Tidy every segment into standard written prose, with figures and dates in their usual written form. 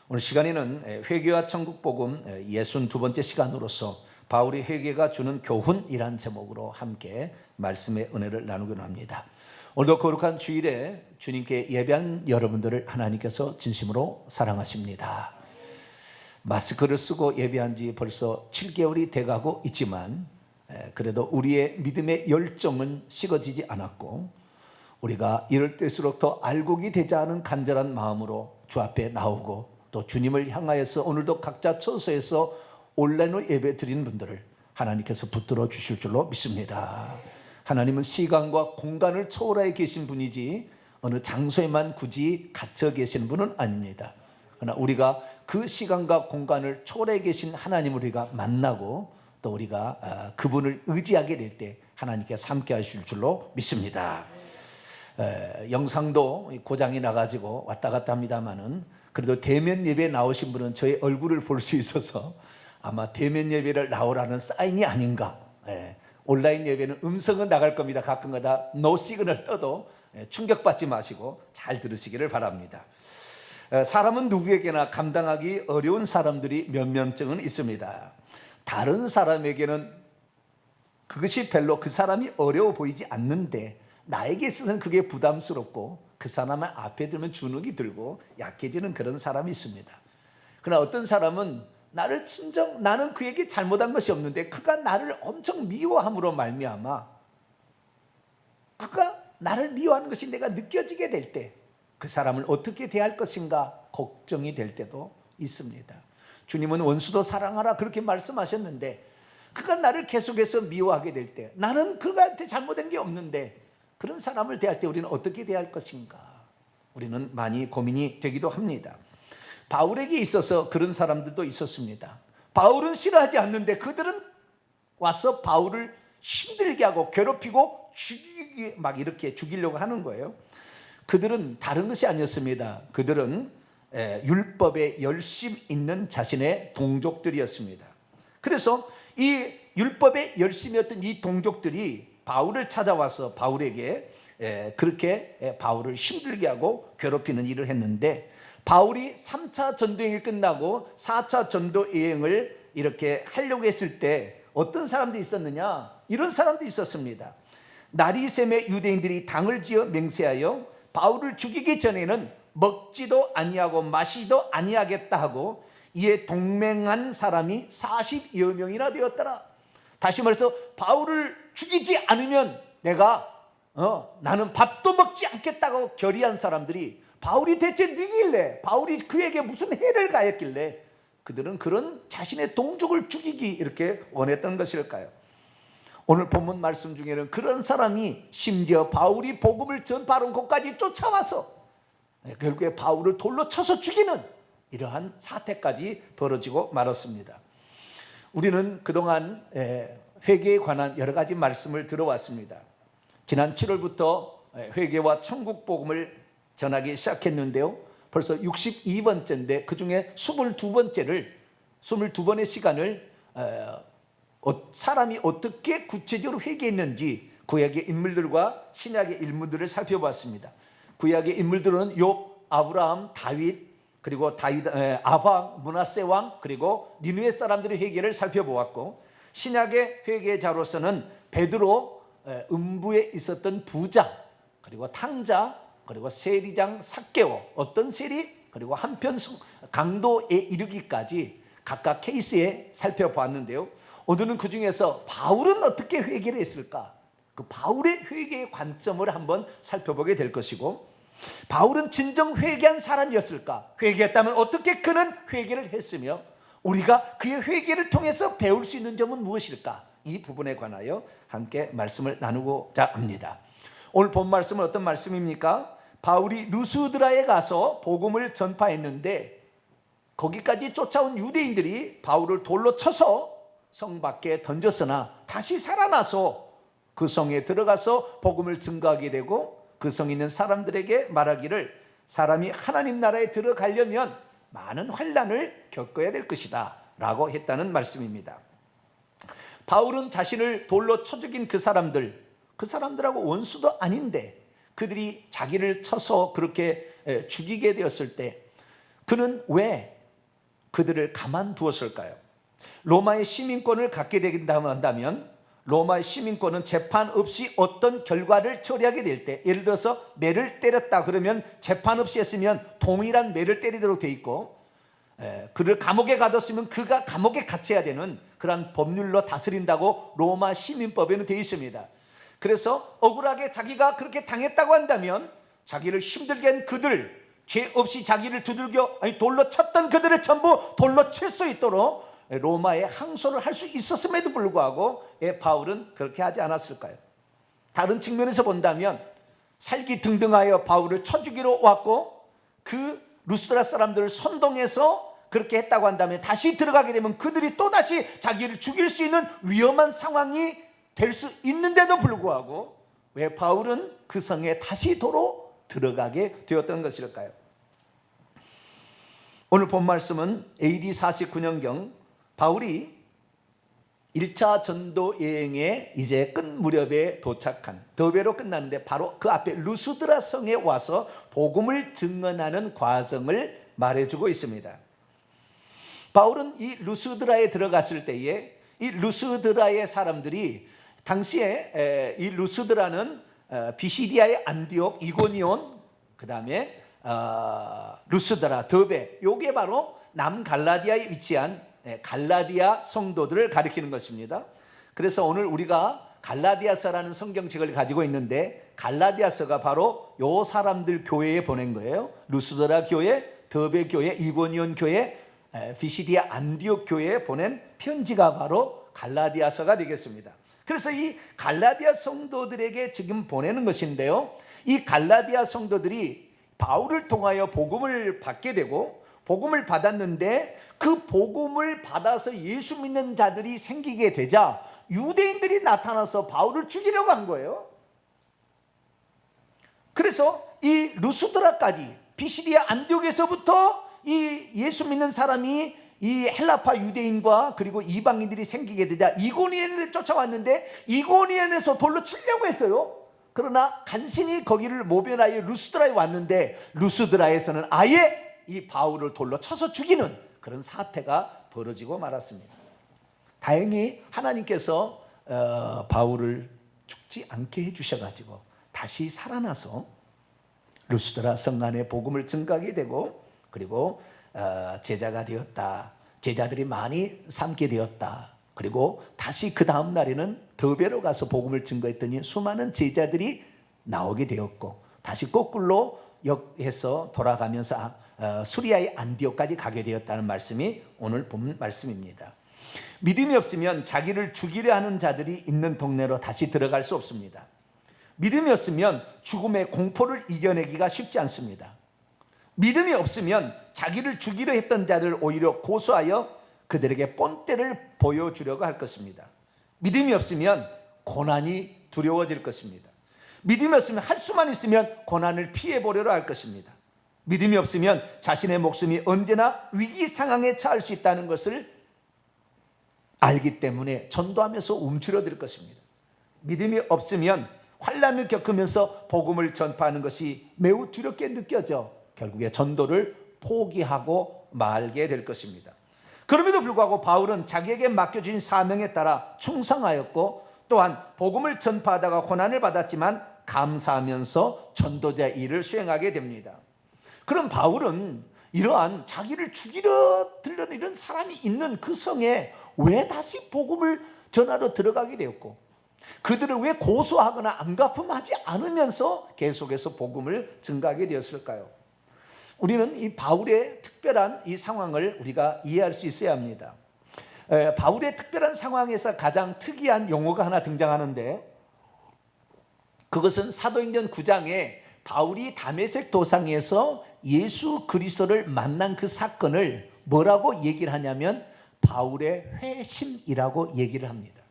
오늘 시간에는 회개와 천국복음 62번째 시간으로서 바울의 회개가 주는 교훈이란 제목으로 함께 말씀의 은혜를 나누기로 합니다. 오늘도 거룩한 주일에 주님께 예배한 여러분들을 하나님께서 진심으로 사랑하십니다. 마스크를 쓰고 예배한 지 벌써 7개월이 돼가고 있지만 그래도 우리의 믿음의 열정은 식어지지 않았고 우리가 이럴 때일수록 더 알곡이 되자 하는 간절한 마음으로 주 앞에 나오고 또 주님을 향하여서 오늘도 각자 처소에서 온라인으로 예배 드리는 분들을 하나님께서 붙들어 주실 줄로 믿습니다. 하나님은 시간과 공간을 초월하여 계신 분이지 어느 장소에만 굳이 갇혀 계신 분은 아닙니다. 그러나 우리가 그 시간과 공간을 초월해 계신 하나님을 우리가 만나고 또 우리가 그분을 의지하게 될 때 하나님께서 함께 하실 줄로 믿습니다. 영상도 고장이 나가지고 왔다 갔다 합니다만은 그래도 대면 예배에 나오신 분은 저의 얼굴을 볼 수 있어서 아마 대면 예배를 나오라는 사인이 아닌가. 온라인 예배는 음성은 나갈 겁니다. 가끔가다 노 시그널 떠도 충격받지 마시고 잘 들으시기를 바랍니다. 사람은 누구에게나 감당하기 어려운 사람들이 몇 명쯤은 있습니다. 다른 사람에게는 그것이 별로 그 사람이 어려워 보이지 않는데 나에게 있어서는 그게 부담스럽고 그 사람을 앞에 들면 주눅이 들고 약해지는 그런 사람이 있습니다. 그러나 어떤 사람은 나는 그에게 잘못한 것이 없는데 그가 나를 엄청 미워함으로 말미암아 그가 나를 미워하는 것이 내가 느껴지게 될 때 그 사람을 어떻게 대할 것인가 걱정이 될 때도 있습니다. 주님은 원수도 사랑하라 그렇게 말씀하셨는데 그가 나를 계속해서 미워하게 될 때 나는 그한테 잘못한 게 없는데 그런 사람을 대할 때 우리는 어떻게 대할 것인가 우리는 많이 고민이 되기도 합니다. 바울에게 있어서 그런 사람들도 있었습니다. 바울은 싫어하지 않는데 그들은 와서 바울을 힘들게 하고 괴롭히고 막 이렇게 죽이려고 하는 거예요. 그들은 다른 것이 아니었습니다. 그들은 율법에 열심 있는 자신의 동족들이었습니다. 그래서 이 율법에 열심이었던 이 동족들이 바울을 찾아와서 바울에게 그렇게 바울을 힘들게 하고 괴롭히는 일을 했는데 바울이 3차 전도여행이 끝나고 4차 전도여행을 이렇게 하려고 했을 때 어떤 사람들이 있었느냐? 이런 사람들이 있었습니다. 나리샘의 유대인들이 당을 지어 맹세하여 바울을 죽이기 전에는 먹지도 아니하고 마시도 아니하겠다 하고 이에 동맹한 사람이 40여 명이나 되었더라. 다시 말해서 바울을 죽이지 않으면 나는 밥도 먹지 않겠다고 결의한 사람들이 바울이 대체 누구길래 바울이 그에게 무슨 해를 가했길래 그들은 그런 자신의 동족을 죽이기 이렇게 원했던 것일까요? 오늘 본문 말씀 중에는 그런 사람이 심지어 바울이 복음을 전파하는 곳까지 쫓아와서 결국에 바울을 돌로 쳐서 죽이는 이러한 사태까지 벌어지고 말았습니다. 우리는 그동안 회개에 관한 여러 가지 말씀을 들어왔습니다. 지난 7월부터 회개와 천국 복음을 전하기 시작했는데요. 벌써 62번째인데 그중에 22번의 시간을 사람이 어떻게 구체적으로 회개했는지 구약의 인물들과 신약의 인물들을 살펴봤습니다. 구약의 인물들은 욥, 아브라함, 다윗, 그리고 아방, 므낫세 왕, 그리고 니느웨 사람들의 회개를 살펴보았고 신약의 회개자로서는 베드로, 음부에 있었던 부자, 그리고 탕자, 그리고 세리장 삭개오, 어떤 세리, 그리고 한편 강도에 이르기까지 각각 케이스에 살펴보았는데요. 오늘은 그 중에서 바울은 어떻게 회개를 했을까? 그 바울의 회개의 관점을 한번 살펴보게 될 것이고 바울은 진정 회개한 사람이었을까? 회개했다면 어떻게 그는 회개를 했으며 우리가 그의 회개를 통해서 배울 수 있는 점은 무엇일까? 이 부분에 관하여 함께 말씀을 나누고자 합니다. 오늘 본 말씀은 어떤 말씀입니까? 바울이 루스드라에 가서 복음을 전파했는데 거기까지 쫓아온 유대인들이 바울을 돌로 쳐서 성 밖에 던졌으나 다시 살아나서 그 성에 들어가서 복음을 증거하게 되고 그 성에 있는 사람들에게 말하기를 사람이 하나님 나라에 들어가려면 많은 환난을 겪어야 될 것이다 라고 했다는 말씀입니다. 바울은 자신을 돌로 쳐 죽인 그 사람들하고 원수도 아닌데 그들이 자기를 쳐서 그렇게 죽이게 되었을 때 그는 왜 그들을 가만두었을까요? 로마의 시민권을 갖게 된다면 로마의 시민권은 재판 없이 어떤 결과를 처리하게 될 때, 예를 들어서 매를 때렸다 그러면 재판 없이 했으면 동일한 매를 때리도록 돼 있고, 그를 감옥에 가뒀으면 그가 감옥에 갇혀야 되는 그러한 법률로 다스린다고 로마 시민법에는 되어 있습니다. 그래서 억울하게 자기가 그렇게 당했다고 한다면 자기를 힘들게 한 그들, 죄 없이 자기를 두들겨 돌로 쳤던 그들을 전부 돌로 칠 수 있도록 로마에 항소를 할 수 있었음에도 불구하고 바울은 그렇게 하지 않았을까요? 다른 측면에서 본다면 살기 등등하여 바울을 쳐 죽이러 왔고, 그 루스드라 사람들을 선동해서 그렇게 했다고 한다면 다시 들어가게 되면 그들이 또다시 자기를 죽일 수 있는 위험한 상황이 될 수 있는데도 불구하고 왜 바울은 그 성에 다시 도로 들어가게 되었던 것일까요? 오늘 본 말씀은 AD 49년경 바울이 1차 전도 여행에 이제 끝 무렵에 도착한, 더베로 끝났는데 바로 그 앞에 루스드라 성에 와서 복음을 증언하는 과정을 말해주고 있습니다. 바울은 이 루스드라에 들어갔을 때에 이 루스드라의 사람들이 당시에 이 루스드라는 비시디아의 안디옥, 이고니온, 그 다음에 루스드라, 더베, 요게 바로 남갈라디아에 위치한 갈라디아 성도들을 가리키는 것입니다. 그래서 오늘 우리가 갈라디아서라는 성경책을 가지고 있는데 갈라디아서가 바로 요 사람들 교회에 보낸 거예요. 루스드라 교회, 더베 교회, 이고니온 교회, 비시디아 안디옥 교회에 보낸 편지가 바로 갈라디아서가 되겠습니다. 그래서 이 갈라디아 성도들에게 지금 보내는 것인데요, 이 갈라디아 성도들이 바울을 통하여 복음을 받게 되고, 복음을 받았는데 그 복음을 받아서 예수 믿는 자들이 생기게 되자 유대인들이 나타나서 바울을 죽이려고 한 거예요. 그래서 이 루스드라까지, 비시디아 안디옥에서부터 이 예수 믿는 사람이 이 헬라파 유대인과 그리고 이방인들이 생기게 되자 이고니온을 쫓아왔는데 이고니온에서 돌로 치려고 했어요. 그러나 간신히 거기를 모면하여 루스드라에 왔는데 루스드라에서는 아예 이 바울을 돌로 쳐서 죽이는 그런 사태가 벌어지고 말았습니다. 다행히 하나님께서 바울을 죽지 않게 해주셔가지고 다시 살아나서 루스드라 성 안에 복음을 증거하게 되고, 그리고 제자가 되었다, 제자들이 많이 삼게 되었다. 그리고 다시 그 다음 날에는 더베로 가서 복음을 증거했더니 수많은 제자들이 나오게 되었고, 다시 거꾸로 역해서 돌아가면서 수리아의 안디옥까지 가게 되었다는 말씀이 오늘 본 말씀입니다. 믿음이 없으면 자기를 죽이려 하는 자들이 있는 동네로 다시 들어갈 수 없습니다. 믿음이 없으면 죽음의 공포를 이겨내기가 쉽지 않습니다. 믿음이 없으면 자기를 죽이려 했던 자를 오히려 고소하여 그들에게 본때를 보여주려고 할 것입니다. 믿음이 없으면 고난이 두려워질 것입니다. 믿음이 없으면 할 수만 있으면 고난을 피해보려고 할 것입니다. 믿음이 없으면 자신의 목숨이 언제나 위기 상황에 처할 수 있다는 것을 알기 때문에 전도하면서 움츠러들 것입니다. 믿음이 없으면 환난을 겪으면서 복음을 전파하는 것이 매우 두렵게 느껴져 결국에 전도를 포기하고 말게 될 것입니다. 그럼에도 불구하고 바울은 자기에게 맡겨진 사명에 따라 충성하였고, 또한 복음을 전파하다가 고난을 받았지만 감사하면서 전도자 일을 수행하게 됩니다. 그럼 바울은 이러한 자기를 죽이려 들려는 이런 사람이 있는 그 성에 왜 다시 복음을 전하러 들어가게 되었고, 그들을 왜 고소하거나 안갚음하지 않으면서 계속해서 복음을 증가하게 되었을까요? 우리는 이 바울의 특별한 이 상황을 우리가 이해할 수 있어야 합니다. 바울의 특별한 상황에서 가장 특이한 용어가 하나 등장하는데, 그것은 사도행전 9장에 바울이 다메섹 도상에서 예수 그리스도를 만난 그 사건을 뭐라고 얘기를 하냐면 바울의 회심이라고 얘기를 합니다.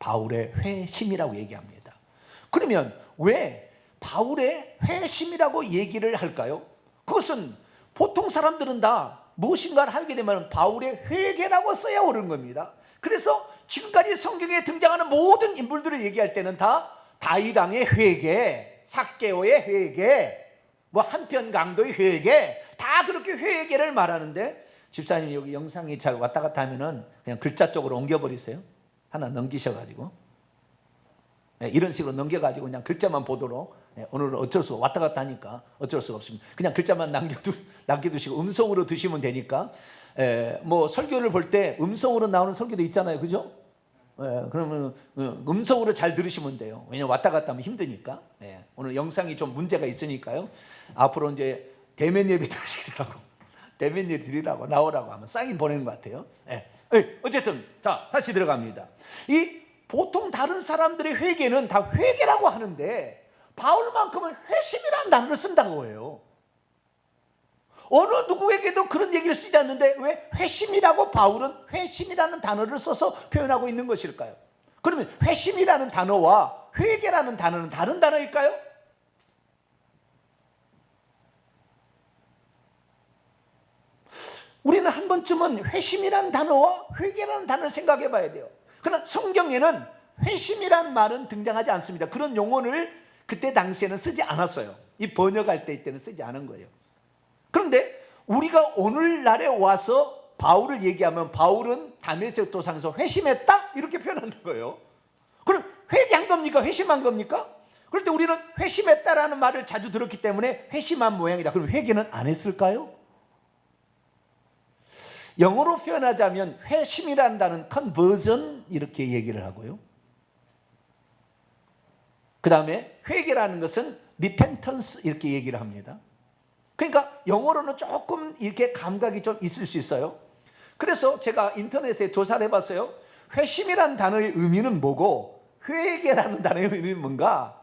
바울의 회심이라고 얘기합니다. 그러면 왜 바울의 회심이라고 얘기를 할까요? 그것은 보통 사람들은 다 무엇인가를 하게 되면 바울의 회개라고 써야 옳은 겁니다. 그래서 지금까지 성경에 등장하는 모든 인물들을 얘기할 때는 다 다윗 왕의 회개, 삭개오의 회개, 뭐 한편 강도의 회개, 다 그렇게 회개를 말하는데, 집사님 여기 영상이 잘 왔다 갔다 하면은 그냥 글자 쪽으로 옮겨버리세요. 하나 넘기셔가지고 이런 식으로 넘겨가지고 그냥 글자만 보도록. 오늘은 어쩔 수 왔다 갔다 하니까 어쩔 수가 없습니다. 그냥 글자만 남겨두시고 음성으로 드시면 되니까. 뭐 설교를 볼 때 음성으로 나오는 설교도 있잖아요, 그죠? 그러면 음성으로 잘 들으시면 돼요. 왜냐면 왔다 갔다 하면 힘드니까. 오늘 영상이 좀 문제가 있으니까요. 앞으로 이제 대면 예배 드리라고, 대면 예배 드리라고 나오라고 하면 사인 보내는 것 같아요. 어쨌든 자, 다시 들어갑니다. 이 보통 다른 사람들의 회개는 다 회개라고 하는데 바울만큼은 회심이라는 단어를 쓴다고 해요. 어느 누구에게도 그런 얘기를 쓰지 않는데 왜 회심이라고 바울은 회심이라는 단어를 써서 표현하고 있는 것일까요? 그러면 회심이라는 단어와 회개라는 단어는 다른 단어일까요? 우리는 한 번쯤은 회심이라는 단어와 회개라는 단어를 생각해 봐야 돼요. 그러나 성경에는 회심이라는 말은 등장하지 않습니다. 그런 용어를 그때 당시에는 쓰지 않았어요. 이 번역할 때는 쓰지 않은 거예요. 그런데 우리가 오늘날에 와서 바울을 얘기하면 바울은 다메섹 도상에서 회심했다? 이렇게 표현하는 거예요. 그럼 회개한 겁니까? 회심한 겁니까? 그럴 때 우리는 회심했다라는 말을 자주 들었기 때문에 회심한 모양이다. 그럼 회개는 안 했을까요? 영어로 표현하자면 회심이라는 단어는 conversion 이렇게 얘기를 하고요. 그 다음에 회개라는 것은 repentance 이렇게 얘기를 합니다. 그러니까 영어로는 조금 이렇게 감각이 좀 있을 수 있어요. 그래서 제가 인터넷에 조사를 해봤어요. 회심이라는 단어의 의미는 뭐고 회개라는 단어의 의미는 뭔가.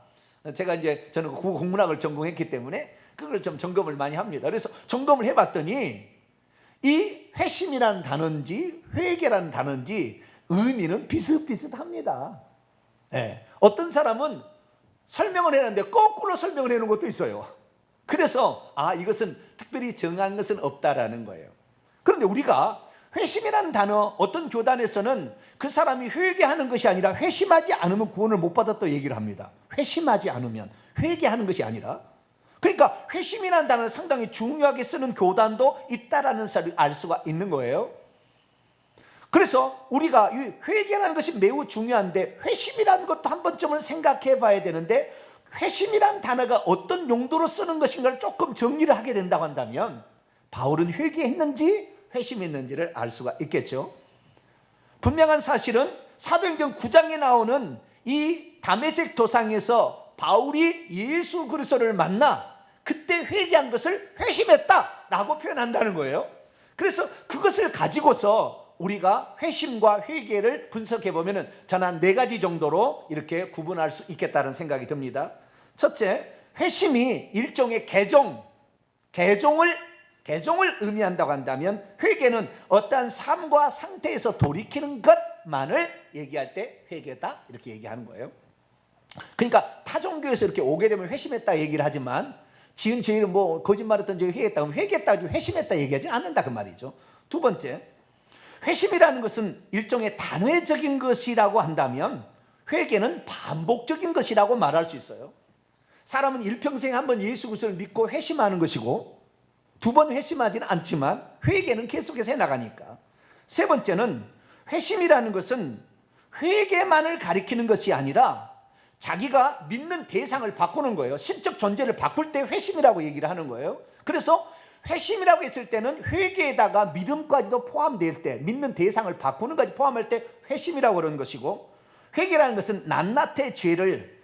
제가 이제 저는 국어국문학을 전공했기 때문에 그걸 좀 점검을 많이 합니다. 그래서 점검을 해봤더니 이 회심이라는 단어인지 회개라는 단어인지 의미는 비슷비슷합니다. 어떤 사람은 설명을 해놨는데 거꾸로 설명을 해놓은 것도 있어요. 그래서 이것은 특별히 정한 것은 없다라는 거예요. 그런데 우리가 회심이라는 단어, 어떤 교단에서는 그 사람이 회개하는 것이 아니라 회심하지 않으면 구원을 못 받았다고 얘기를 합니다. 회심하지 않으면, 회개하는 것이 아니라. 그러니까 회심이라는 단어를 상당히 중요하게 쓰는 교단도 있다라는 사실을 알 수가 있는 거예요. 그래서 우리가 이 회개라는 것이 매우 중요한데 회심이라는 것도 한 번쯤은 생각해 봐야 되는데 회심이라는 단어가 어떤 용도로 쓰는 것인가를 조금 정리를 하게 된다고 한다면 바울은 회개했는지 회심했는지를 알 수가 있겠죠. 분명한 사실은 사도행전 9장에 나오는 이 다메섹 도상에서 바울이 예수 그리스도를 만나 그때 회개한 것을 회심했다라고 표현한다는 거예요. 그래서 그것을 가지고서 우리가 회심과 회개를 분석해 보면은 저는 한 4가지 정도로 이렇게 구분할 수 있겠다는 생각이 듭니다. 첫째, 회심이 일종의 개종을 의미한다고 한다면 회개는 어떠한 삶과 상태에서 돌이키는 것만을 얘기할 때 회개다 이렇게 얘기하는 거예요. 그러니까 타종교에서 이렇게 오게 되면 회심했다 얘기를 하지만 지은 죄를 뭐 거짓말했던 죄를 회개했다 그러면 회개했다 회심했다 얘기하지 않는다 그 말이죠. 두 번째, 회심이라는 것은 일종의 단회적인 것이라고 한다면 회개는 반복적인 것이라고 말할 수 있어요. 사람은 일평생에 한 번 예수 그리스도를 믿고 회심하는 것이고 두 번 회심하지는 않지만 회개는 계속해서 해나가니까. 세 번째는 회심이라는 것은 회개만을 가리키는 것이 아니라 자기가 믿는 대상을 바꾸는 거예요. 신적 존재를 바꿀 때 회심이라고 얘기를 하는 거예요. 그래서 회심이라고 했을 때는 회개에다가 믿음까지도 포함될 때, 믿는 대상을 바꾸는 것까지 포함할 때 회심이라고 그러는 것이고, 회개라는 것은 낱낱의 죄를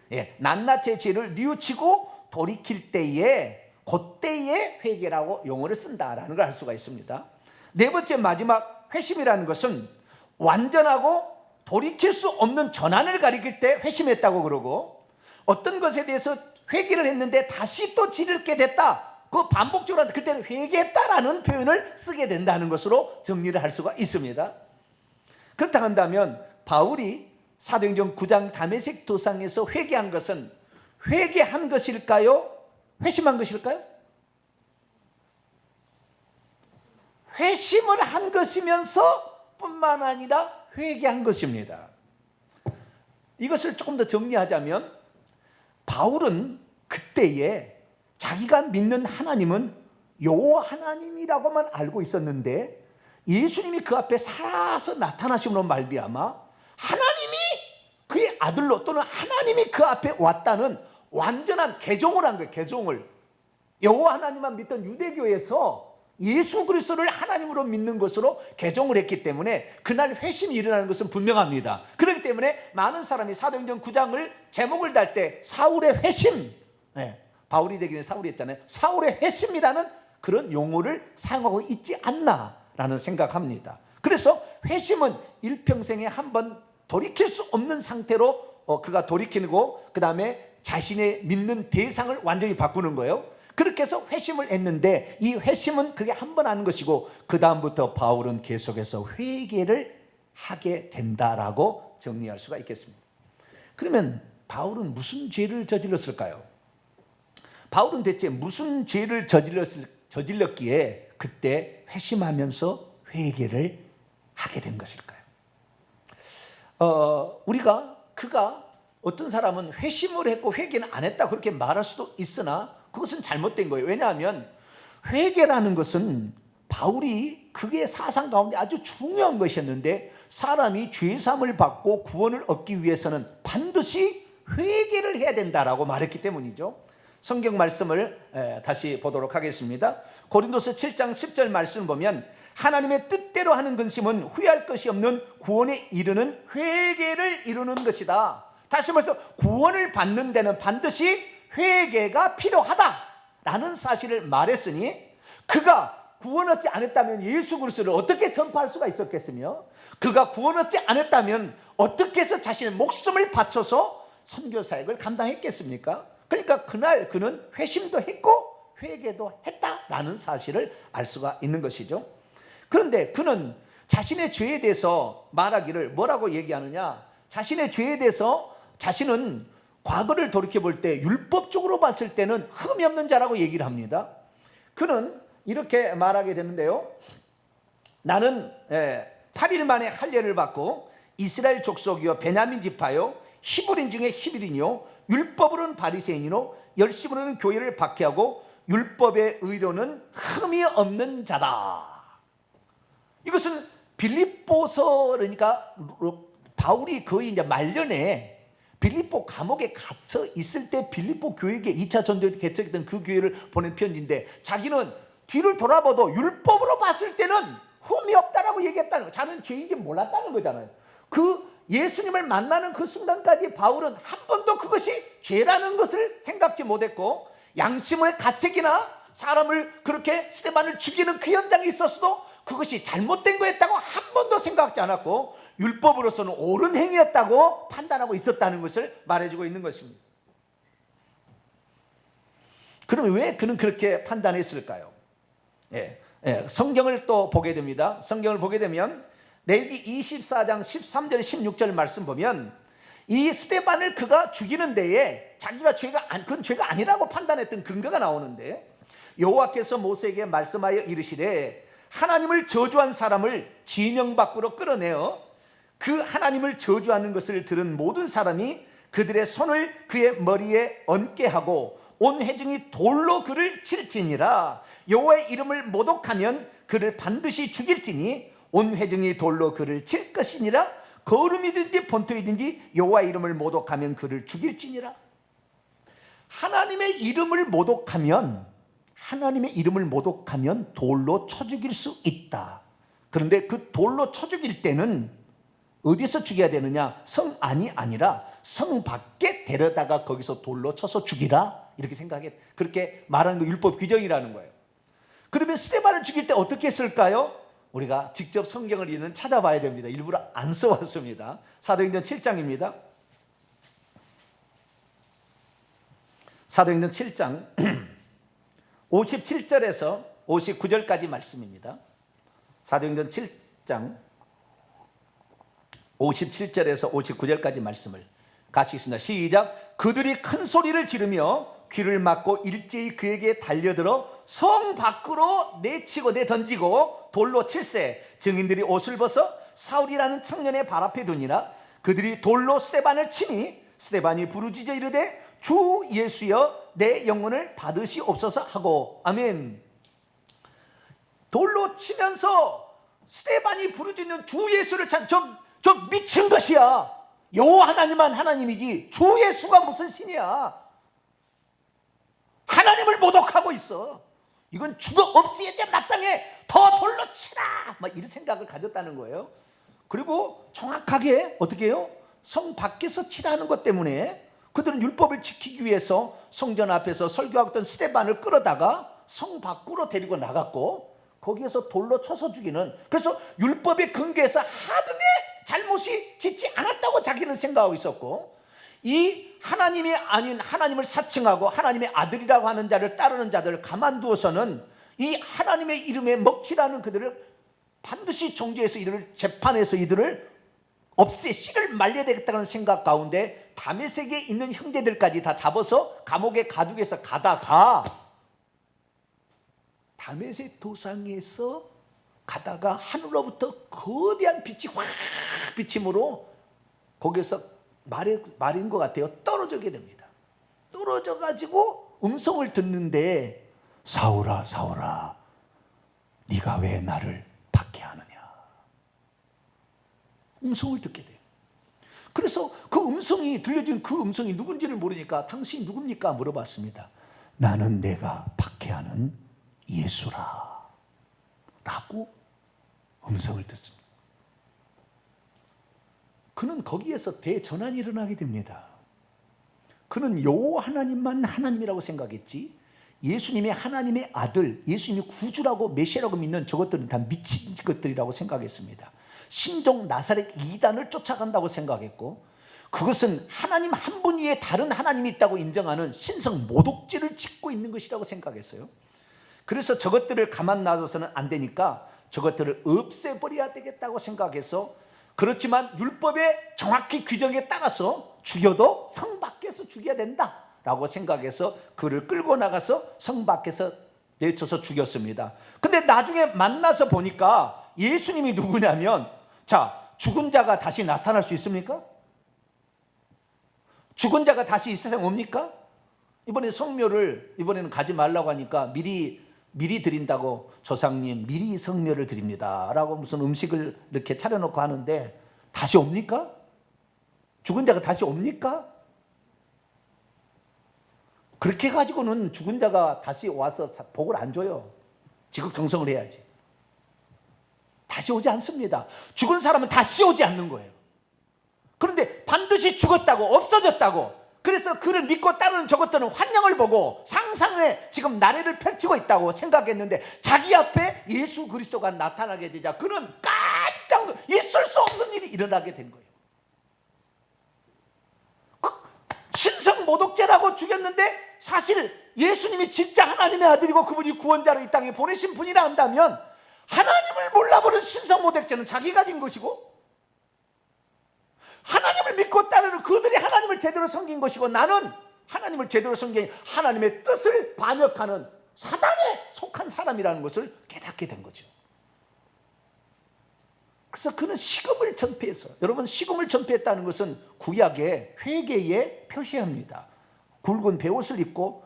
뉘우치고 돌이킬 때에 그때의 회개라고 용어를 쓴다라는 걸 알 수가 있습니다. 네 번째 마지막 회심이라는 것은 완전하고 돌이킬 수 없는 전환을 가리킬 때 회심했다고 그러고, 어떤 것에 대해서 회개를 했는데 다시 또 지르게 됐다, 그 반복적으로 한다, 그때는 회개했다라는 표현을 쓰게 된다는 것으로 정리를 할 수가 있습니다. 그렇다 한다면 바울이 사도행전 9장 다메섹 도상에서 회개한 것은 회개한 것일까요? 회심한 것일까요? 회심을 한 것이면서 뿐만 아니라 회개한 것입니다. 이것을 조금 더 정리하자면 바울은 그때에 자기가 믿는 하나님은 여호와 하나님이라고만 알고 있었는데 예수님이 그 앞에 살아서 나타나심으로 말미암아 하나님이 그의 아들로 또는 하나님이 그 앞에 왔다는 완전한 개종을 한 거예요. 개종을. 여호와 하나님만 믿던 유대교에서 예수 그리스도를 하나님으로 믿는 것으로 개종을 했기 때문에 그날 회심이 일어나는 것은 분명합니다. 그렇기 때문에 많은 사람이 사도행전 9장을 제목을 달 때 사울의 회심, 바울이 되기는 사울이 했잖아요. 사울의 회심이라는 그런 용어를 사용하고 있지 않나라는 생각합니다. 그래서 회심은 일평생에 한 번 돌이킬 수 없는 상태로 그가 돌이키고 그 다음에 자신의 믿는 대상을 완전히 바꾸는 거예요. 그렇게 해서 회심을 했는데 이 회심은 그게 한 번 하는 것이고 그 다음부터 바울은 계속해서 회개를 하게 된다라고 정리할 수가 있겠습니다. 그러면 바울은 무슨 죄를 저질렀을까요? 바울은 대체 무슨 죄를 저질렀기에 그때 회심하면서 회개를 하게 된 것일까요? 그가 어떤 사람은 회심을 했고 회개는 안 했다 그렇게 말할 수도 있으나 그것은 잘못된 거예요. 왜냐하면 회개라는 것은 바울이 그의 사상 가운데 아주 중요한 것이었는데 사람이 죄사함을 받고 구원을 얻기 위해서는 반드시 회개를 해야 된다라고 말했기 때문이죠. 성경 말씀을 다시 보도록 하겠습니다. 고린도서 7장 10절 말씀을 보면 하나님의 뜻대로 하는 근심은 후회할 것이 없는 구원에 이르는 회개를 이루는 것이다. 다시 말해서 구원을 받는 데는 반드시 회개가 필요하다라는 사실을 말했으니 그가 구원 얻지 않았다면 예수 그리스도를 어떻게 전파할 수가 있었겠으며 그가 구원 얻지 않았다면 어떻게 해서 자신의 목숨을 바쳐서 선교 사역을 감당했겠습니까? 그러니까 그날 그는 회심도 했고 회개도 했다라는 사실을 알 수가 있는 것이죠. 그런데 그는 자신의 죄에 대해서 말하기를 뭐라고 얘기하느냐? 자신의 죄에 대해서 자신은 과거를 돌이켜볼 때 율법적으로 봤을 때는 흠이 없는 자라고 얘기를 합니다. 그는 이렇게 말하게 되는데요. 나는 8일 만에 할례를 받고 이스라엘 족속이요 베냐민 지파요 히브리인 중에 히브리인이요 율법으로는 바리새인이요 열심으로는 교회를 박해하고 율법의 의로는 흠이 없는 자다. 이것은 빌립보서 그러니까 바울이 거의 이제 말년에 빌립보 감옥에 갇혀 있을 때 빌립보 교회에 2차 전도에 개척했던 그 교회를 보낸 편지인데 자기는 뒤를 돌아봐도 율법으로 봤을 때는 흠이 없다라고 얘기했다는 거예요. 자는 죄인지 몰랐다는 거잖아요. 그 예수님을 만나는 그 순간까지 바울은 한 번도 그것이 죄라는 것을 생각지 못했고 양심의 가책이나 사람을 그렇게 스데반을 죽이는 그 현장에 있었어도 그것이 잘못된 거였다고 한 번도 생각하지 않았고 율법으로서는 옳은 행위였다고 판단하고 있었다는 것을 말해주고 있는 것입니다. 그러면 왜 그는 그렇게 판단했을까요? 성경을 또 보게 됩니다. 성경을 보게 되면 레위기 24장 13절 16절 말씀 보면 이 스데반을 그가 죽이는 데에 자기가 그건 죄가 아니라고 판단했던 근거가 나오는데 여호와께서 모세에게 말씀하여 이르시되 하나님을 저주한 사람을 진영 밖으로 끌어내어 그 하나님을 저주하는 것을 들은 모든 사람이 그들의 손을 그의 머리에 얹게 하고 온 회중이 돌로 그를 칠지니라. 여호와의 이름을 모독하면 그를 반드시 죽일지니 온 회중이 돌로 그를 칠 것이니라. 거름이든지 본토이든지 여호와의 이름을 모독하면 그를 죽일지니라. 하나님의 이름을 모독하면 돌로 쳐 죽일 수 있다. 그런데 그 돌로 쳐 죽일 때는 어디서 죽여야 되느냐? 성 안이 아니라 성 밖에 데려다가 거기서 돌로 쳐서 죽이라. 이렇게 그렇게 말하는 거 율법 규정이라는 거예요. 그러면 스데반을 죽일 때 어떻게 했을까요? 우리가 직접 성경을 읽는 찾아봐야 됩니다. 일부러 안 써왔습니다. 사도행전 7장입니다. 사도행전 7장 57절에서 59절까지 말씀입니다. 사도행전 7장 57절에서 59절까지 말씀을 같이 읽습니다. 시작. 그들이 큰 소리를 지르며 귀를 막고 일제히 그에게 달려들어 성 밖으로 내치고 내던지고 돌로 칠세. 증인들이 옷을 벗어 사울이라는 청년의 발 앞에 두니라. 그들이 돌로 스데반을 치니 스데반이 부르짖어 이르되 주 예수여 내 영혼을 받으시옵소서 하고. 아멘. 돌로 치면서 스데반이 부르짖는 주 예수를 저 미친 것이야. 여호와 하나님만 하나님이지 주 예수가 무슨 신이야. 하나님을 모독하고 있어. 이건 죽어 없애야지 마땅해. 더 돌로 치라. 막 이런 생각을 가졌다는 거예요. 그리고 정확하게 어떻게 해요? 성 밖에서 치라는 것 때문에 그들은 율법을 지키기 위해서 성전 앞에서 설교하고 있던 스데반을 끌어다가 성 밖으로 데리고 나갔고 거기에서 돌로 쳐서 죽이는, 그래서 율법의 근거에서 하등의 잘못이 짓지 않았다고 자기는 생각하고 있었고, 이 하나님이 아닌 하나님을 사칭하고 하나님의 아들이라고 하는 자를 따르는 자들을 가만두어서는 이 하나님의 이름에 먹칠하는 그들을 반드시 정죄해서 이들을 재판해서 이들을 없애 씨를 말려야 되겠다는 생각 가운데 다메섹에 있는 형제들까지 다 잡아서 감옥에 가두게서 가다가 다메섹 도상에서 가다가 하늘로부터 거대한 빛이 확 비침으로 거기서 말인 것 같아요. 떨어지게 됩니다. 떨어져 가지고 음성을 듣는데 사울아 사울아 네가 왜 나를 박해하느냐. 음성을 듣게 돼요. 그래서 그 음성이 들려진 그 음성이 누군지를 모르니까 당신이 누굽니까 물어봤습니다. 나는 내가 박해하는 예수라 라고 음성을 듣습니다. 그는 거기에서 대전환이 일어나게 됩니다. 그는 여호와 하나님만 하나님이라고 생각했지 예수님이 하나님의 아들, 예수님이 구주라고 메시아라고 믿는 저것들은 다 미친 것들이라고 생각했습니다. 신종 나사렛 이단을 쫓아간다고 생각했고, 그것은 하나님 한 분 위에 다른 하나님이 있다고 인정하는 신성 모독죄를 짓고 있는 것이라고 생각했어요. 그래서 저것들을 가만 놔둬서는 안 되니까 저것들을 없애버려야 되겠다고 생각해서, 그렇지만 율법의 정확히 규정에 따라서 죽여도 성 밖에서 죽여야 된다 라고 생각해서 그를 끌고 나가서 성 밖에서 내쳐서 죽였습니다. 근데 나중에 만나서 보니까 예수님이 누구냐면, 자, 죽은 자가 다시 나타날 수 있습니까? 죽은 자가 다시 이 세상 옵니까? 이번에 성묘를 이번에는 가지 말라고 하니까 미리 드린다고, 조상님 미리 성묘를 드립니다 라고 무슨 음식을 이렇게 차려놓고 하는데 다시 옵니까? 죽은 자가 다시 옵니까? 그렇게 가지고는 죽은 자가 다시 와서 복을 안 줘요. 지극정성을 해야지. 다시 오지 않습니다. 죽은 사람은 다시 오지 않는 거예요. 그런데 반드시 죽었다고, 없어졌다고, 그래서 그를 믿고 따르는 저것들은 환영을 보고 상상에 지금 나래를 펼치고 있다고 생각했는데, 자기 앞에 예수 그리스도가 나타나게 되자 그는 깜짝 있을 수 없는 일이 일어나게 된 거예요. 신성 모독죄라고 죽였는데 사실 예수님이 진짜 하나님의 아들이고 그분이 구원자로 이 땅에 보내신 분이라 한다면 하나님을 몰라보는 신성 모독죄는 자기가 진 것이고, 하나님을 믿고 따르는 그들이 하나님을 제대로 섬긴 것이고, 나는 하나님을 제대로 섬긴 하나님의 뜻을 반역하는 사단에 속한 사람이라는 것을 깨닫게 된 거죠. 그래서 그는 식음을 전폐해서, 여러분 식음을 전폐했다는 것은 구약의 회개에 표시합니다. 굵은 베옷을 입고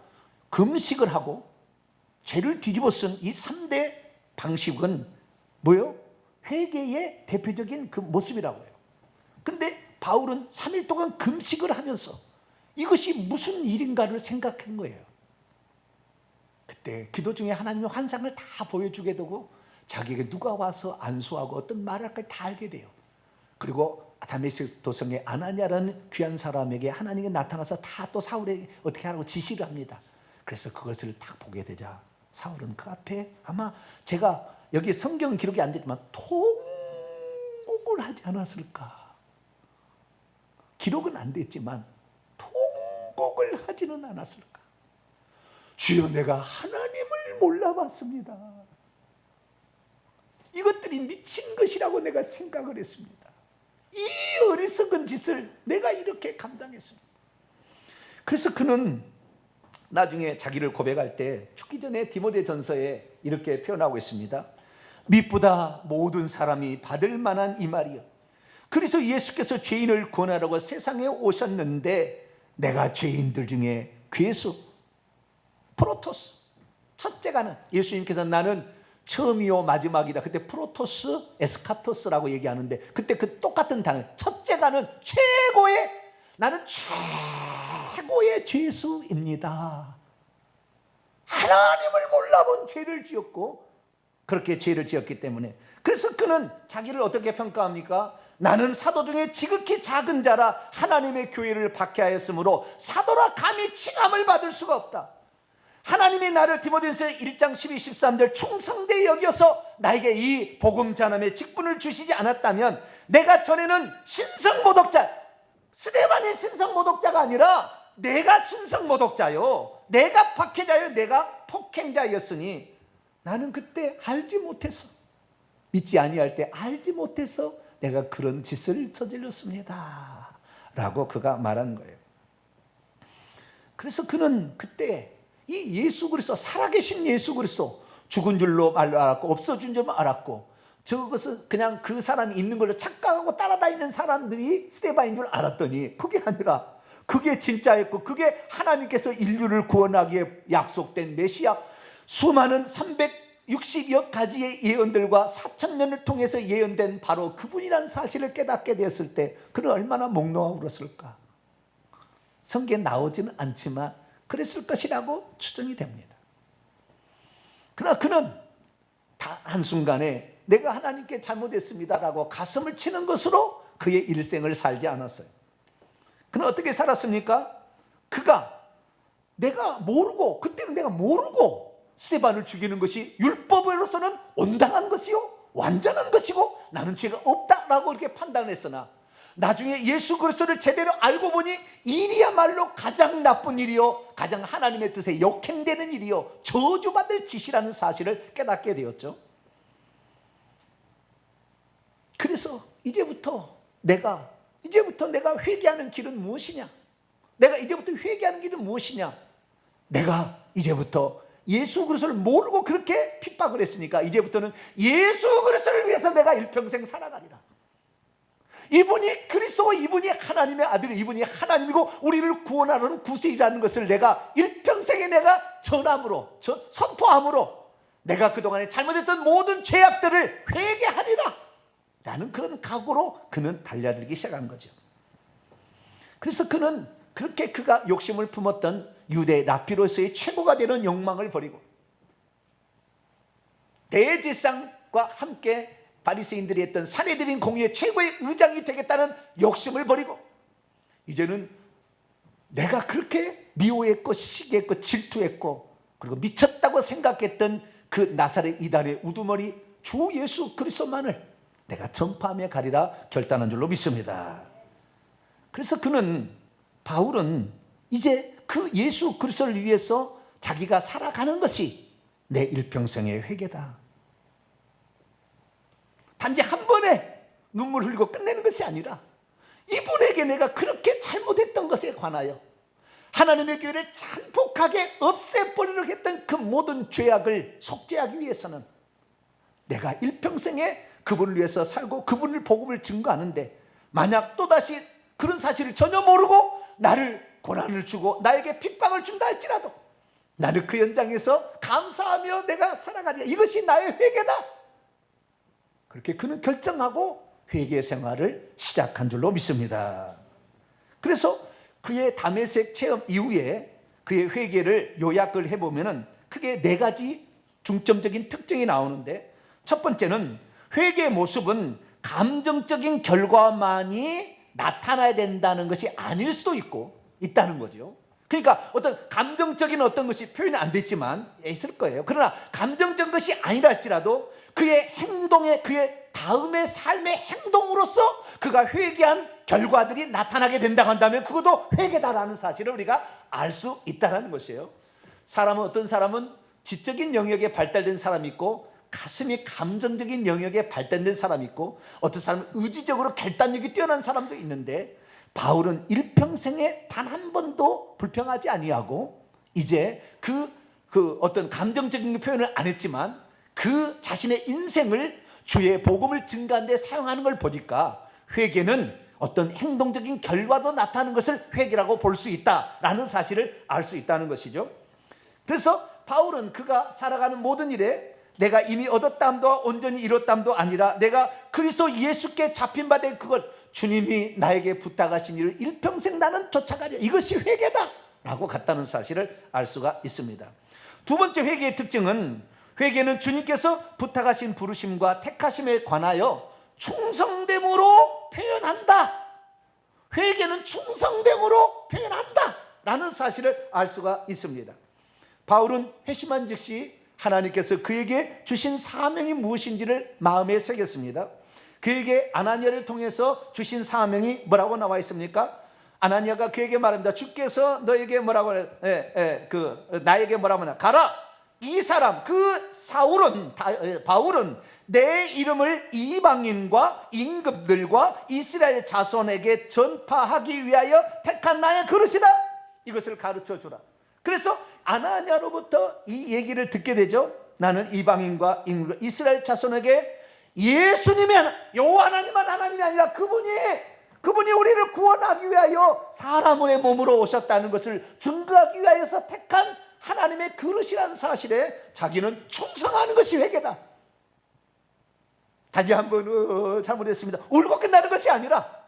금식을 하고 죄를 뒤집어 쓴 이 3대 방식은 뭐예요? 회개의 대표적인 그 모습이라고 해요. 근데 바울은 3일 동안 금식을 하면서 이것이 무슨 일인가를 생각한 거예요. 그때 기도 중에 하나님의 환상을 다 보여주게 되고 자기에게 누가 와서 안수하고 어떤 말을 할까 다 알게 돼요. 그리고 다메섹 도성의 아나니아라는 귀한 사람에게 하나님이 나타나서 다 또 사울에게 어떻게 하라고 지시를 합니다. 그래서 그것을 딱 보게 되자 사울은 그 앞에, 아마 제가 여기 성경 기록이 안 되지만 통곡을 하지 않았을까. 기록은 안 됐지만 통곡을 하지는 않았을까. 주여, 내가 하나님을 몰라봤습니다. 이것들이 미친 것이라고 내가 생각을 했습니다. 이 어리석은 짓을 내가 이렇게 감당했습니다. 그래서 그는 나중에 자기를 고백할 때 죽기 전에 디모데전서에 이렇게 표현하고 있습니다. 믿보다 모든 사람이 받을 만한 이 말이요, 그래서 예수께서 죄인을 구원하라고 세상에 오셨는데 내가 죄인들 중에 괴수 프로토스, 첫째가는 예수님께서 나는 처음이요 마지막이다. 그때 프로토스, 에스카토스라고 얘기하는데 그때 그 똑같은 단어. 첫째가는 나는 최고의 죄수입니다. 하나님을 몰라본 죄를 지었고 그렇게 죄를 지었기 때문에 그래서 그는 자기를 어떻게 평가합니까? 나는 사도 중에 지극히 작은 자라 하나님의 교회를 박해하였으므로 사도라 감히 칭함을 받을 수가 없다. 하나님이 나를 디모데전서 1장 12, 13절 충성되이 여겨서 나에게 이 복음 전함의 직분을 주시지 않았다면 내가 전에는 신성모독자, 스데반의 신성모독자가 아니라 내가 신성모독자요, 내가 박해자요, 내가 폭행자였으니 나는 그때 알지 못해서, 믿지 아니할 때 알지 못해서 내가 그런 짓을 저질렀습니다 라고 그가 말한 거예요. 그래서 그는 그때 이 예수 그리스도, 살아계신 예수 그리스도, 죽은 줄로 알았고 없어진 줄 알았고, 저것은 그냥 그 사람이 있는 걸로 착각하고 따라다니는 사람들이 스데반인 줄 알았더니 그게 아니라 그게 진짜였고 그게 하나님께서 인류를 구원하기에 약속된 메시아, 수많은 360여 가지의 예언들과 4,000년을 통해서 예언된 바로 그분이라는 사실을 깨닫게 되었을 때 그는 얼마나 몽롱하고 울었을까. 성경에 나오지는 않지만 그랬을 것이라고 추정이 됩니다. 그러나 그는 다 한순간에 내가 하나님께 잘못했습니다라고 가슴을 치는 것으로 그의 일생을 살지 않았어요. 그는 어떻게 살았습니까? 그때는 내가 모르고 스데반을 죽이는 것이 율법으로서는 온당한 것이요 완전한 것이고 나는 죄가 없다라고 이렇게 판단했으나 나중에 예수 그리스도를 제대로 알고 보니 일이야말로 가장 나쁜 일이요, 가장 하나님의 뜻에 역행되는 일이요, 저주받을 짓이라는 사실을 깨닫게 되었죠. 그래서 이제부터 내가 회개하는 길은 무엇이냐? 내가 이제부터 예수 그리스도를 모르고 그렇게 핍박을 했으니까 이제부터는 예수 그리스도를 위해서 내가 일평생 살아가리라. 이분이 그리스도고 이분이 하나님의 아들, 이분이 하나님이고 우리를 구원하는 구세주라는 것을 내가 일평생에 내가 선포함으로 내가 그동안에 잘못했던 모든 죄악들을 회개하리라 라는 그런 각오로 그는 달려들기 시작한 거죠. 그래서 그는 그렇게 그가 욕심을 품었던 유대 라피로스의 최고가 되는 욕망을 버리고 대제사장과 함께 바리새인들이 했던 사내들인 공의의 최고의 의장이 되겠다는 욕심을 버리고 이제는 내가 그렇게 미워했고 시기했고 질투했고 그리고 미쳤다고 생각했던 그 나사렛 이단의 우두머리 주 예수 그리스도만을 내가 전파하며 가리라 결단한 줄로 믿습니다. 그래서 바울은 이제 그 예수 그리스도를 위해서 자기가 살아가는 것이 내 일평생의 회개다. 단지 한 번에 눈물 흘리고 끝내는 것이 아니라 이분에게 내가 그렇게 잘못했던 것에 관하여 하나님의 교회를 잔폭하게 없애버리려고 했던 그 모든 죄악을 속죄하기 위해서는 내가 일평생에 그분을 위해서 살고 그분을 복음을 증거하는데, 만약 또다시 그런 사실을 전혀 모르고 나를 고난을 주고 나에게 핍박을 준다 할지라도 나는 그 현장에서 감사하며 내가 살아가리라. 이것이 나의 회개다. 그렇게 그는 결정하고 회개 생활을 시작한 줄로 믿습니다. 그래서 그의 다메섹 체험 이후에 그의 회개를 요약을 해보면 크게 4가지 중점적인 특징이 나오는데, 첫 번째는 회개의 모습은 감정적인 결과만이 나타나야 된다는 것이 아닐 수도 있다는 거죠. 그러니까 어떤 감정적인 어떤 것이 표현이 안 됐지만 있을 거예요. 그러나 감정적인 것이 아니라 할지라도 그의 행동에, 그의 다음의 삶의 행동으로서 그가 회개한 결과들이 나타나게 된다고 한다면 그것도 회개다라는 사실을 우리가 알 수 있다는 것이에요. 어떤 사람은 지적인 영역에 발달된 사람이 있고 가슴이 감정적인 영역에 발달된 사람이 있고 어떤 사람은 의지적으로 결단력이 뛰어난 사람도 있는데, 바울은 일평생에 단 한 번도 불평하지 아니하고 이제 그 어떤 감정적인 표현을 안 했지만 그 자신의 인생을 주의 복음을 증거하는 데 사용하는 걸 보니까 회개는 어떤 행동적인 결과도 나타나는 것을 회개라고 볼 수 있다라는 사실을 알 수 있다는 것이죠. 그래서 바울은 그가 살아가는 모든 일에 내가 이미 얻었담도 온전히 이뤘담도 아니라 내가 그리스도 예수께 잡힌 바 된 그걸 주님이 나에게 부탁하신 일을 일평생 나는 쫓아가려. 이것이 회개다 라고 갔다는 사실을 알 수가 있습니다. 두 번째 회개의 특징은, 회개는 주님께서 부탁하신 부르심과 택하심에 관하여 충성됨으로 표현한다. 회개는 충성됨으로 표현한다 라는 사실을 알 수가 있습니다. 바울은 회심한 즉시 하나님께서 그에게 주신 사명이 무엇인지를 마음에 새겼습니다. 그에게 아나니아를 통해서 주신 사명이 뭐라고 나와 있습니까? 아나니아가 그에게 말합니다. 주께서 너에게 뭐라고 나에게 뭐라고 하냐, 가라. 이 사람, 그 바울은 내 이름을 이방인과 임금들과 이스라엘 자손에게 전파하기 위하여 택한 나의 그릇이다. 이것을 가르쳐 주라. 그래서 아나니아로부터 이 얘기를 듣게 되죠. 나는 이방인과 임금과 이스라엘 자손에게 예수님이 하나님만 하나님이 아니라 그분이 우리를 구원하기 위하여 사람의 몸으로 오셨다는 것을 증거하기 위하여서 택한 하나님의 그릇이라는 사실에 자기는 충성하는 것이 회개다. 다시 한번 잘못했습니다. 울고 끝나는 것이 아니라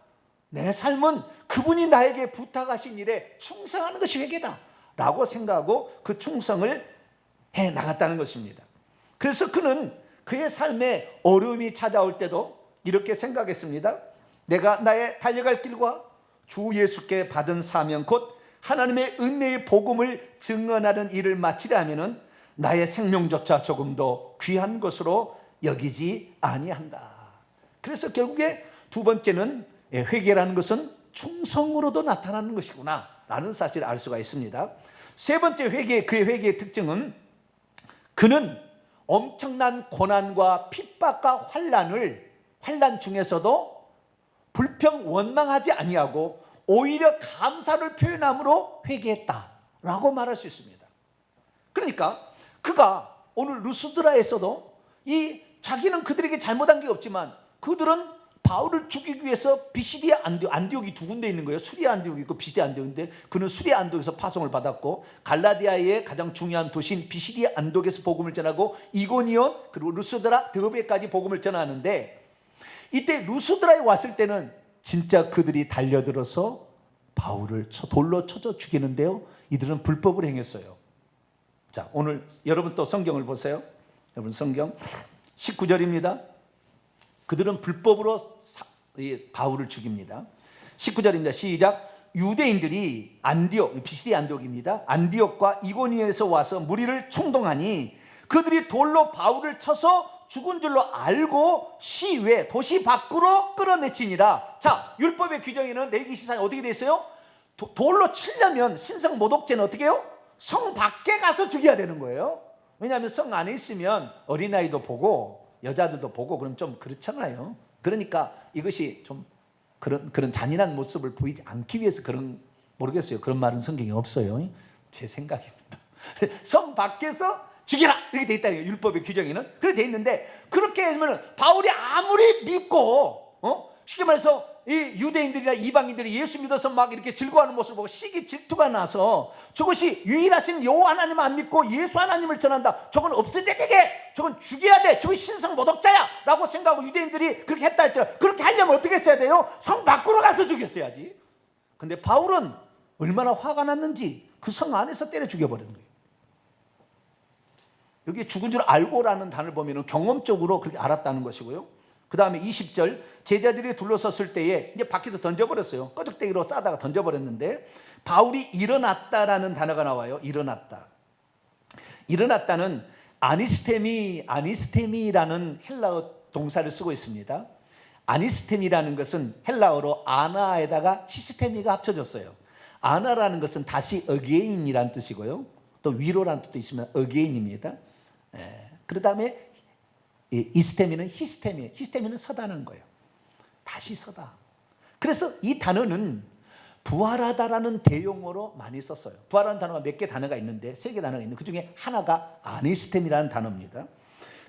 내 삶은 그분이 나에게 부탁하신 일에 충성하는 것이 회개다 라고 생각하고 그 충성을 해 나갔다는 것입니다. 그래서 그는 그의 삶에 어려움이 찾아올 때도 이렇게 생각했습니다. 내가 나의 달려갈 길과 주 예수께 받은 사명 곧 하나님의 은혜의 복음을 증언하는 일을 마치려면 나의 생명조차 조금도 귀한 것으로 여기지 아니한다. 그래서 결국에 두 번째는 회개라는 것은 충성으로도 나타나는 것이구나 라는 사실을 알 수가 있습니다. 세 번째 그의 회개의 특징은 그는 엄청난 고난과 핍박과 환난 중에서도 불평 원망하지 아니하고 오히려 감사를 표현함으로 회개했다라고 말할 수 있습니다. 그러니까 그가 오늘 루스드라에서도 자기는 그들에게 잘못한 게 없지만 그들은 바울을 죽이기 위해서 비시디아 안디옥이 두 군데 있는 거예요. 수리아 안디옥이 있고 비시디아 안디옥인데 그는 수리아 안디옥에서 파송을 받았고 갈라디아의 가장 중요한 도시인 비시디아 안디옥에서 복음을 전하고 이고니온 그리고 루스드라 더베까지 복음을 전하는데 이때 루스드라에 왔을 때는 진짜 그들이 달려들어서 바울을 돌로 쳐서 죽이는데요. 이들은 불법을 행했어요. 자, 오늘 여러분 또 성경을 보세요. 여러분 성경 19절입니다. 그들은 불법으로 바울을 죽입니다. 19절입니다. 시작. 유대인들이 비시디아 안디옥입니다. 안디옥과 이고니온에서 와서 무리를 총동하니 그들이 돌로 바울을 쳐서 죽은 줄로 알고 시외 도시 밖으로 끌어내치니라. 자, 율법의 규정에는 레위기시상에 어떻게 돼 있어요? 돌로 치려면 신성 모독죄는 어떻게 해요? 성 밖에 가서 죽여야 되는 거예요. 왜냐하면 성 안에 있으면 어린아이도 보고 여자들도 보고 그럼 좀 그렇잖아요. 그러니까 이것이 좀 그런 잔인한 모습을 보이지 않기 위해서 모르겠어요. 그런 말은 성경에 없어요. 제 생각입니다. 성 밖에서 죽이라 이렇게 돼 있다는 거예요. 율법의 규정에는 그렇게 돼 있는데 그렇게 하면 바울이 아무리 믿고 쉽게 말해서 이 유대인들이나 이방인들이 예수 믿어서 막 이렇게 즐거워하는 모습을 보고 시기 질투가 나서 저것이 유일하신 여호와 하나님 안 믿고 예수 하나님을 전한다. 저건 없어져야 되게. 저건 죽여야 돼. 저건 신성 모독자야 라고 생각하고 유대인들이 그렇게 했다 할때 그렇게 하려면 어떻게 했어야 돼요? 성 밖으로 가서 죽였어야지. 근데 바울은 얼마나 화가 났는지 그 성 안에서 때려 죽여버리는 거예요. 여기 죽은 줄 알고라는 단어를 보면 경험적으로 그렇게 알았다는 것이고요. 그 다음에 20절 제자들이 둘러섰을 때에 이제 밖에서 던져버렸어요. 꺼적대기로 싸다가 던져버렸는데 바울이 일어났다라는 단어가 나와요. 일어났다는 아니스테미라는 헬라어 동사를 쓰고 있습니다. 아니스테미라는 것은 헬라어로 아나에다가 시스테미가 합쳐졌어요. 아나라는 것은 다시 again이라는 뜻이고요. 또 위로라는 뜻도 있으면 again입니다. 그 다음에 이스테미는 히스테미는 서다는 거예요. 다시 서다. 그래서 이 단어는 부활하다라는 대용어로 많이 썼어요. 부활하는 단어가 몇 개 단어가 있는데 3개 단어가 있는데 그 중에 하나가 아니스템이라는 단어입니다.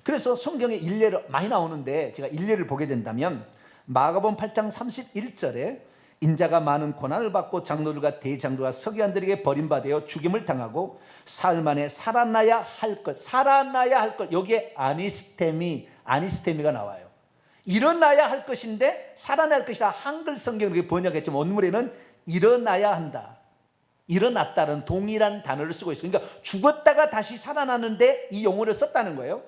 그래서 성경에 일례를 많이 나오는데 제가 일례를 보게 된다면 마가복음 8장 31절에 인자가 많은 고난을 받고 장로들과 대장로와 서기관들에게 버림받아 죽임을 당하고 사흘 만에 살아나야 할 것, 살아나야 할 것. 여기에 아니스테미가 나와요. 일어나야 할 것인데 살아날 것이다. 한글 성경을 번역했지만 원문에는 일어나야 한다, 일어났다는 동일한 단어를 쓰고 있어요. 그러니까 죽었다가 다시 살아나는데 이 용어를 썼다는 거예요.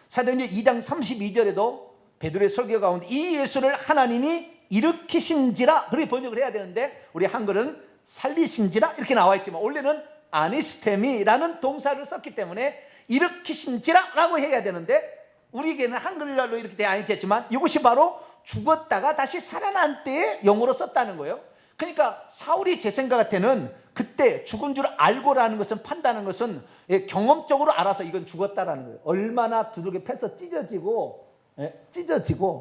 사도행전 2장 32절에도 베드로의 설교 가운데 이 예수를 하나님이 일으키신지라, 그렇게 번역을 해야 되는데 우리 한글은 살리신지라 이렇게 나와 있지만 원래는 아니스테미라는 동사를 썼기 때문에 일으키신지라 라고 해야 되는데 우리에게는 한글로 이렇게 되어 있지만 이것이 바로 죽었다가 다시 살아난 때의 용어로 썼다는 거예요. 그러니까 사울이 제 생각 같에는 그때 죽은 줄 알고라는 것은, 판단하는 것은 경험적으로 알아서 이건 죽었다라는 거예요. 얼마나 두들겨 패서 찢어지고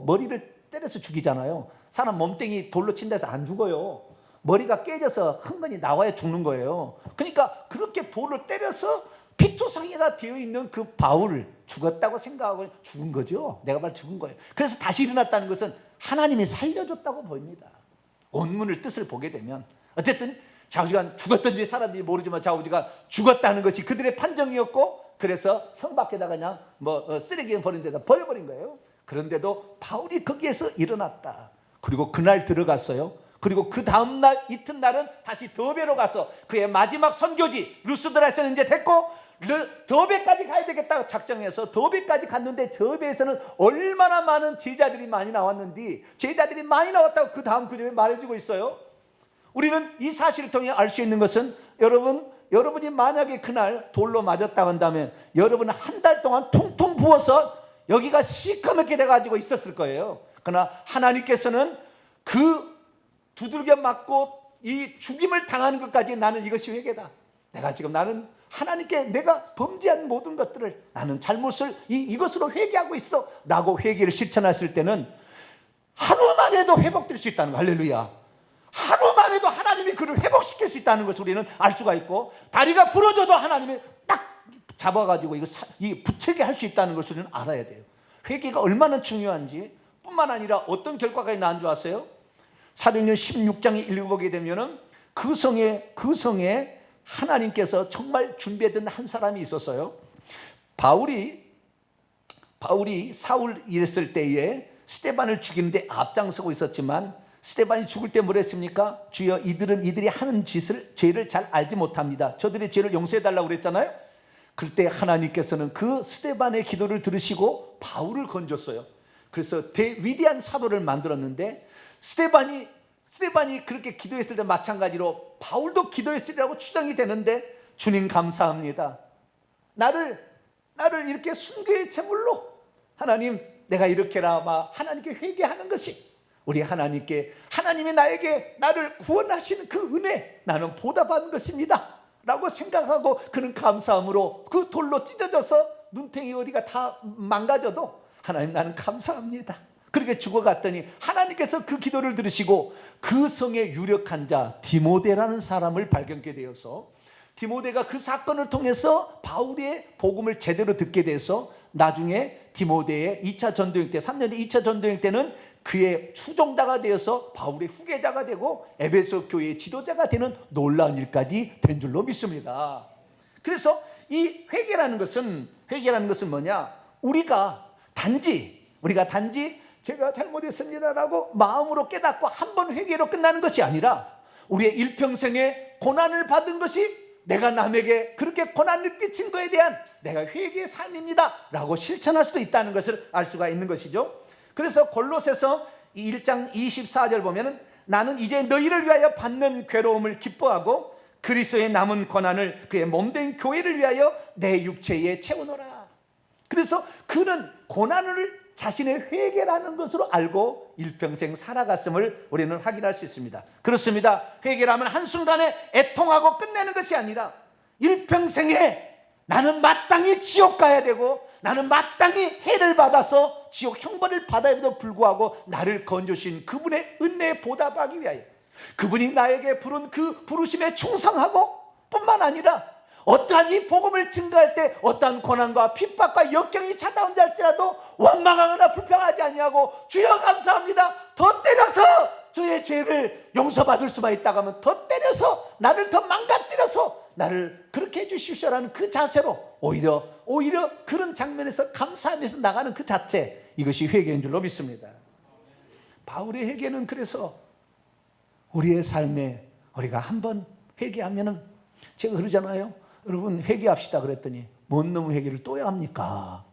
머리를 때려서 죽이잖아요. 사람 몸뚱이 돌로 친다 해서 안 죽어요. 머리가 깨져서 흥건히 나와야 죽는 거예요. 그러니까 그렇게 돌로 때려서 피투성이가 되어 있는 그 바울을 죽었다고 생각하고 죽은 거죠. 내가 말 죽은 거예요. 그래서 다시 일어났다는 것은 하나님이 살려줬다고 보입니다. 원문을 뜻을 보게 되면 어쨌든 좌우지간 죽었든지 살았든지 모르지만 좌우지가 죽었다는 것이 그들의 판정이었고, 그래서 성 밖에다가 그냥 쓰레기에 버린 데다 버려버린 거예요. 그런데도 바울이 거기에서 일어났다. 그리고 그날 들어갔어요. 그리고 그 다음날 이튿날은 다시 더베로 가서 그의 마지막 선교지 루스드라에서는 이제 됐고 더베까지 가야 되겠다고 작정해서 더베까지 갔는데 더베에서는 얼마나 많은 제자들이 많이 나왔는지, 제자들이 많이 나왔다고 그 다음 구절에 말해주고 있어요. 우리는 이 사실을 통해 알 수 있는 것은 여러분이 만약에 그날 돌로 맞았다고 한다면 여러분은 한 달 동안 퉁퉁 부어서 여기가 시커멓게 돼가지고 있었을 거예요. 그러나 하나님께서는 그 두들겨 맞고 이 죽임을 당하는 것까지 나는 이것이 회개다. 나는 하나님께 내가 범죄한 모든 것들을, 나는 잘못을 이것으로 회개하고 있어 라고 회개를 실천했을 때는 하루만 해도 회복될 수 있다는 거. 할렐루야. 하루만 해도 하나님이 그를 회복시킬 수 있다는 것을 우리는 알 수가 있고, 다리가 부러져도 하나님이 딱 잡아가지고 이 부채게 할 수 있다는 것을 우리는 알아야 돼요. 회개가 얼마나 중요한지, 뿐만 아니라 어떤 결과가 나온 줄 아세요? 사도행전 16장에 읽어보게 되면은 그 성에 하나님께서 정말 준비했던 한 사람이 있었어요. 바울이 사울 일했을 때에 스데반을 죽이는데 앞장서고 있었지만 스데반이 죽을 때 뭐랬습니까? 주여, 이들이 하는 죄를 잘 알지 못합니다. 저들의 죄를 용서해달라고 그랬잖아요. 그때 하나님께서는 그 스데반의 기도를 들으시고 바울을 건졌어요. 그래서 위대한 사도를 만들었는데 스데반이 그렇게 기도했을 때 마찬가지로 바울도 기도했으리라고 추정이 되는데, 주님 감사합니다. 나를 이렇게 순교의 제물로 하나님, 내가 이렇게라 하나님께 회개하는 것이 우리 하나님이 나를 구원하시는 그 은혜, 나는 보답한 것입니다 라고 생각하고 그는 감사함으로 그 돌로 찢어져서 눈탱이 어디가 다 망가져도 하나님, 나는 감사합니다. 그렇게 죽어갔더니 하나님께서 그 기도를 들으시고 그 성의 유력한 자 디모데라는 사람을 발견하게 되어서, 디모데가 그 사건을 통해서 바울의 복음을 제대로 듣게 돼서 나중에 디모데의 2차 전도행 때, 3년 뒤 2차 전도행 때는 그의 추종자가 되어서 바울의 후계자가 되고 에베소 교회의 지도자가 되는 놀라운 일까지 된 줄로 믿습니다. 그래서 이 회개라는 것은 뭐냐? 우리가 단지 제가 잘못했습니다라고 마음으로 깨닫고 한 번 회개로 끝나는 것이 아니라 우리의 일평생에 고난을 받은 것이 내가 남에게 그렇게 고난을 끼친 것에 대한 내가 회개의 삶입니다 라고 실천할 수도 있다는 것을 알 수가 있는 것이죠. 그래서 골로새서 1장 24절 보면은 나는 이제 너희를 위하여 받는 괴로움을 기뻐하고 그리스도의 남은 고난을 그의 몸된 교회를 위하여 내 육체에 채우노라. 그래서 그는 고난을 자신의 회개라는 것으로 알고 일평생 살아갔음을 우리는 확인할 수 있습니다. 그렇습니다. 회개라면 한순간에 애통하고 끝내는 것이 아니라 일평생에 나는 마땅히 지옥 가야 되고 나는 마땅히 해를 받아서 지옥 형벌을 받아야에도 불구하고 나를 건져주신 그분의 은혜에 보답하기 위하여, 그분이 나에게 부른 그 부르심에 충성하고 뿐만 아니라 어떠한 이 복음을 증거할 때 어떠한 고난과 핍박과 역경이 찾아온다 할지라도 원망하거나 불평하지 아니하고 주여 감사합니다, 더 때려서 저의 죄를 용서받을 수만 있다고 하면 더 때려서 나를 더 망가뜨려서 나를 그렇게 해주십시오라는 그 자세로 오히려 그런 장면에서 감사하면서 나가는 그 자체, 이것이 회개인 줄로 믿습니다. 바울의 회개는 그래서 우리의 삶에 우리가 한번 회개하면은, 제가 그러잖아요. 여러분 회개합시다 그랬더니 뭔 놈의 회개를 또 합니까?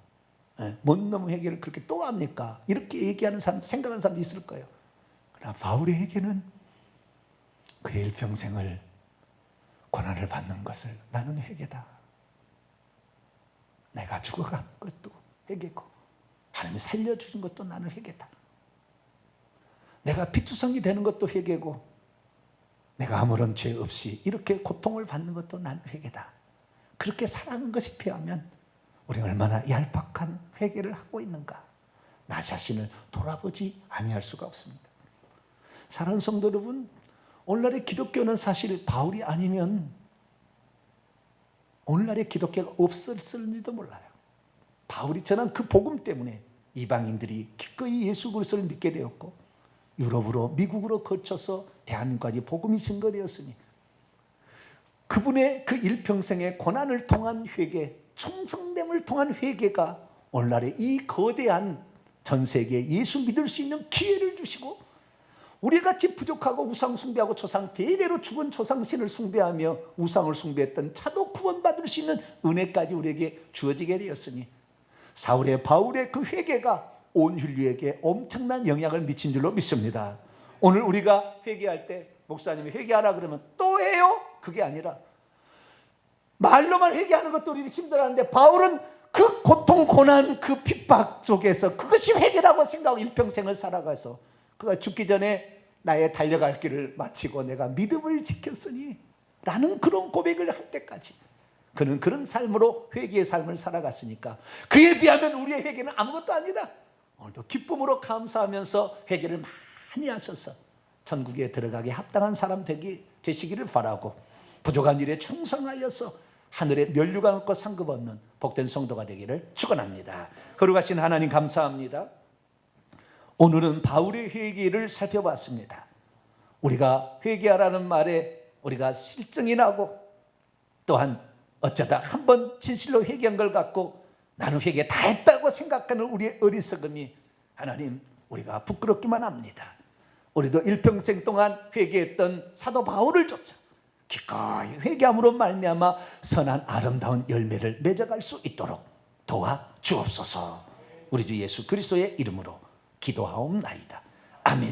뭔 놈의 회개를 그렇게 또 합니까? 이렇게 얘기하는 사람, 생각하는 사람도 있을 거예요. 그러나 바울의 회개는 그의 일평생을 고난을 받는 것을 나는 회개다. 내가 죽어간 것도 회개고 하나님이 살려주신 것도 나는 회개다. 내가 피투성이 되는 것도 회개고 내가 아무런 죄 없이 이렇게 고통을 받는 것도 나는 회개다. 그렇게 살아가는 것이 필요하면 우리가 얼마나 얄팍한 회개를 하고 있는가, 나 자신을 돌아보지 아니할 수가 없습니다. 사랑하는 성도 여러분, 오늘날의 기독교는 사실 바울이 아니면 오늘날의 기독교가 없었을지도 몰라요. 바울이 전한 그 복음 때문에 이방인들이 기꺼이 예수 그리스도를 믿게 되었고 유럽으로 미국으로 거쳐서 대한민국까지 복음이 증거되었으니 그분의 그 일평생의 고난을 통한 회개, 충성됨을 통한 회개가 오늘날의 이 거대한 전 세계에 예수 믿을 수 있는 기회를 주시고, 우리같이 부족하고 우상 숭배하고 조상 대대로 죽은 조상신을 숭배하며 우상을 숭배했던 차도 구원받을 수 있는 은혜까지 우리에게 주어지게 되었으니 사울의 바울의 그 회개가 온 인류에게 엄청난 영향을 미친 줄로 믿습니다. 오늘 우리가 회개할 때 목사님이 회개하라 그러면 또 해요? 그게 아니라 말로만 회개하는 것도 우리는 힘들어하는데 바울은 그 고통, 고난, 그 핍박 속에서 그것이 회개라고 생각하고 일평생을 살아가서 그가 죽기 전에 나의 달려갈 길을 마치고 내가 믿음을 지켰으니 라는 그런 고백을 할 때까지 그는 그런 삶으로 회개의 삶을 살아갔으니까 그에 비하면 우리의 회개는 아무것도 아니다. 오늘도 기쁨으로 감사하면서 회개를 많이 하셔서 천국에 들어가기 합당한 사람 되시기를 바라고, 부족한 일에 충성하여서 하늘의 면류관 없고 상급 없는 복된 성도가 되기를 축원합니다. 거룩하신 하나님 감사합니다. 오늘은 바울의 회개를 살펴봤습니다. 우리가 회개하라는 말에 우리가 실증이 나고 또한 어쩌다 한번 진실로 회개한 걸 갖고 나는 회개 다 했다고 생각하는 우리의 어리석음이 하나님 우리가 부끄럽기만 합니다. 우리도 일평생 동안 회개했던 사도 바울을 쫓아 기꺼이 회개함으로 말미암아 선한 아름다운 열매를 맺어갈 수 있도록 도와 주옵소서. 우리 주 예수 그리스도의 이름으로 기도하옵나이다. 아멘.